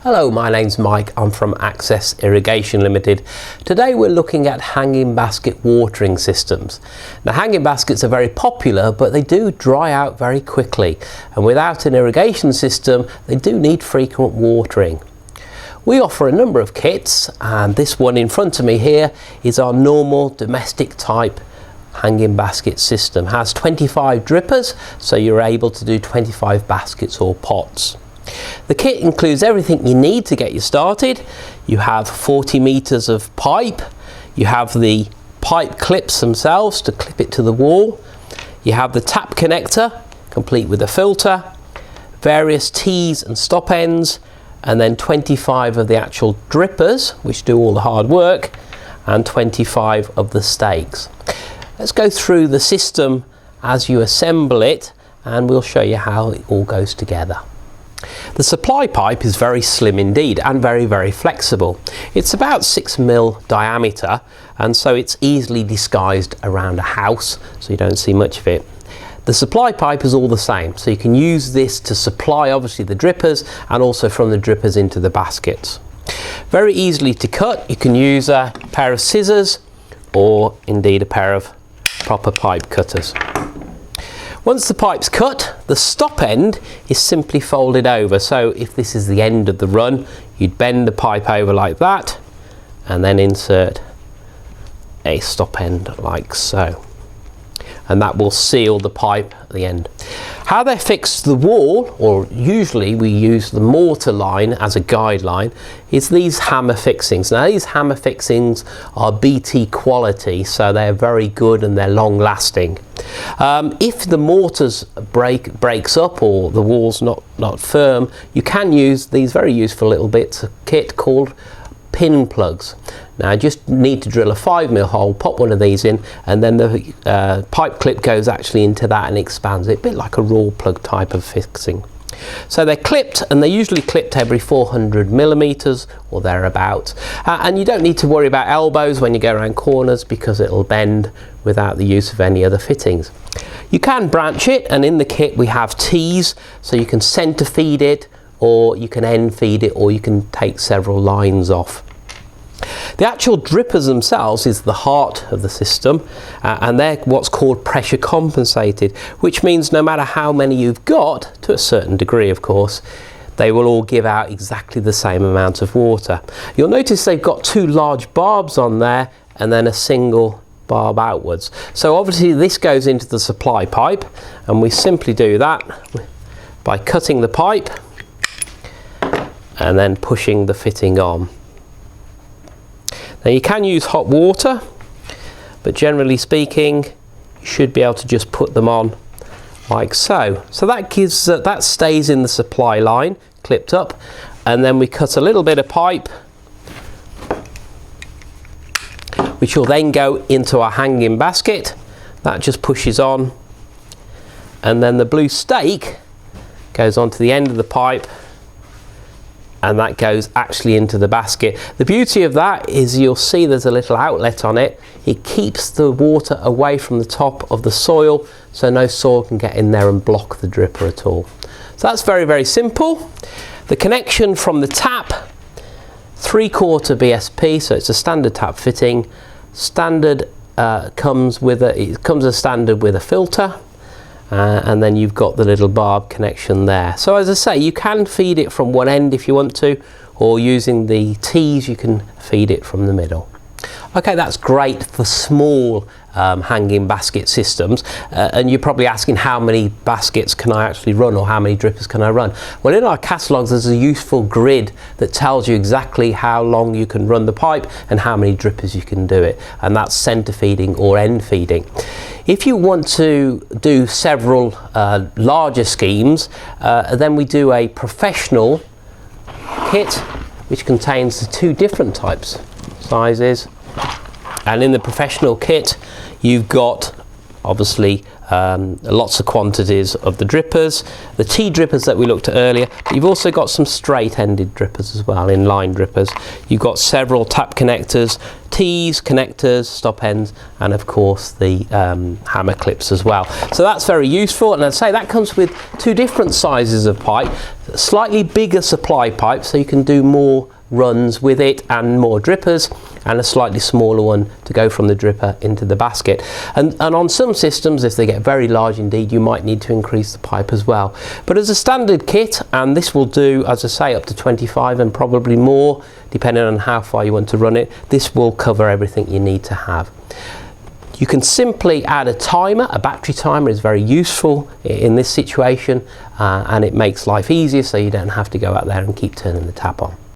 Hello, my name's Mike. I'm from Access Irrigation Limited. Today we're looking at hanging basket watering systems. Now, hanging baskets are very popular, but they do dry out very quickly, and without an irrigation system they do need frequent watering. We offer a number of kits, and this one in front of me here is our normal domestic type hanging basket system. It has 25 drippers, so you're able to do 25 baskets or pots. The kit includes everything you need to get you started. You have 40 meters of pipe, you have the pipe clips themselves to clip it to the wall, you have the tap connector complete with a filter, various T's and stop ends, and then 25 of the actual drippers which do all the hard work, and 25 of the stakes. Let's go through the system as you assemble it, and we'll show you how it all goes together. The supply pipe is very slim indeed and very flexible. It's about 6 mm diameter, and so it's easily disguised around a house, so you don't see much of it. The supply pipe is all the same, so you can use this to supply obviously the drippers and also from the drippers into the baskets. Very easily to cut. You can use a pair of scissors or indeed a pair of proper pipe cutters. Once the pipe's cut, the stop end is simply folded over. So if this is the end of the run, you'd bend the pipe over like that and then insert a stop end like so. And that will seal the pipe at the end. How they're fixed to the wall, or usually we use the mortar line as a guideline, is these hammer fixings. Now these hammer fixings are BT quality, so they're very good and they're long lasting. If the mortars breaks up or the wall's not firm, you can use these very useful little bits of kit called pin plugs. Now, just need to drill a 5 mm hole, pop one of these in, and then the pipe clip goes actually into that and expands it, a bit like a raw plug type of fixing. So they're clipped, and they're usually clipped every 400 mm or thereabouts. And you don't need to worry about elbows when you go around corners because it'll bend without the use of any other fittings. You can branch it, and in the kit we have T's, so you can center feed it, or you can end feed it, or you can take several lines off. The actual drippers themselves is the heart of the system, and they're what's called pressure compensated, which means no matter how many you've got, to a certain degree of course, they will all give out exactly the same amount of water. You'll notice they've got 2 large barbs on there and then a single barb outwards. So obviously this goes into the supply pipe, and we simply do that by cutting the pipe and then pushing the fitting on. Now you can use hot water, but generally speaking you should be able to just put them on like so. So that gives that stays in the supply line clipped up, and then we cut a little bit of pipe which will then go into our hanging basket. That just pushes on, and then the blue stake goes onto the end of the pipe, and that goes actually into the basket. The beauty of that is you'll see there's a little outlet on it. It keeps the water away from the top of the soil, so no soil can get in there and block the dripper at all. So that's very simple. The connection from the tap, 3/4 BSP, so it's a standard tap fitting. Standard comes as standard with a filter. And then you've got the little barb connection there. So as I say, you can feed it from one end if you want to, or using the T's you can feed it from the middle. Okay, that's great for small hanging basket systems, and you're probably asking how many baskets can I actually run, or how many drippers can I run? Well, in our catalogues there's a useful grid that tells you exactly how long you can run the pipe and how many drippers you can do it, and that's center feeding or end feeding. If you want to do several larger schemes, then we do a professional kit which contains the 2 different types sizes. And in the professional kit you've got obviously lots of quantities of the drippers, the T drippers that we looked at earlier. But you've also got some straight-ended drippers as well, inline drippers. You've got several tap connectors, T's, connectors, stop ends, and of course the hammer clips as well. So that's very useful, and I'd say that comes with two different sizes of pipe, slightly bigger supply pipe so you can do more runs with it and more drippers, and a slightly smaller one to go from the dripper into the basket. And on some systems, if they get very large indeed, you might need to increase the pipe as well. But as a standard kit, and this will do, as I say, up to 25 and probably more depending on how far you want to run it, this will cover everything you need to have. You can simply add a timer. A battery timer is very useful in this situation, and it makes life easier so you don't have to go out there and keep turning the tap on.